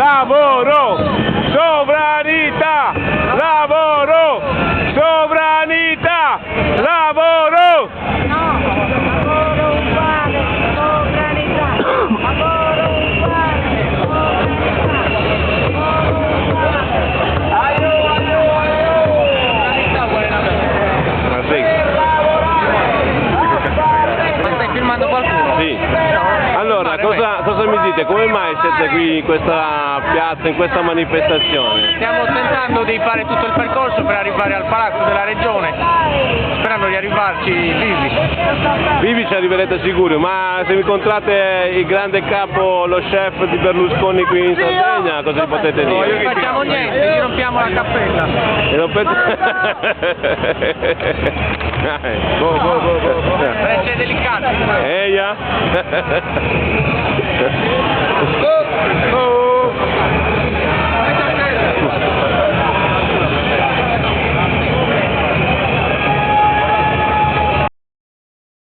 lavoro, sovranità, lavoro, sovranità, lavoro. No, lavoro uguale, sovranità, lavoro uguale, Ma stai filmando qualcuno? Sì. Allora, cosa mi dite? Come mai siete qui in questa piazza, in questa manifestazione? Stiamo tentando di fare tutto il percorso per arrivare al palazzo della regione, sperando di arrivarci vivi. Vivi ci arriverete sicuri, ma se incontrate il grande capo, lo chef di Berlusconi qui in Sardegna, cosa gli potete Non dire? facciamo niente, gli rompiamo la cappella. E rompete... Dai, go. Frecce delicate. Eia!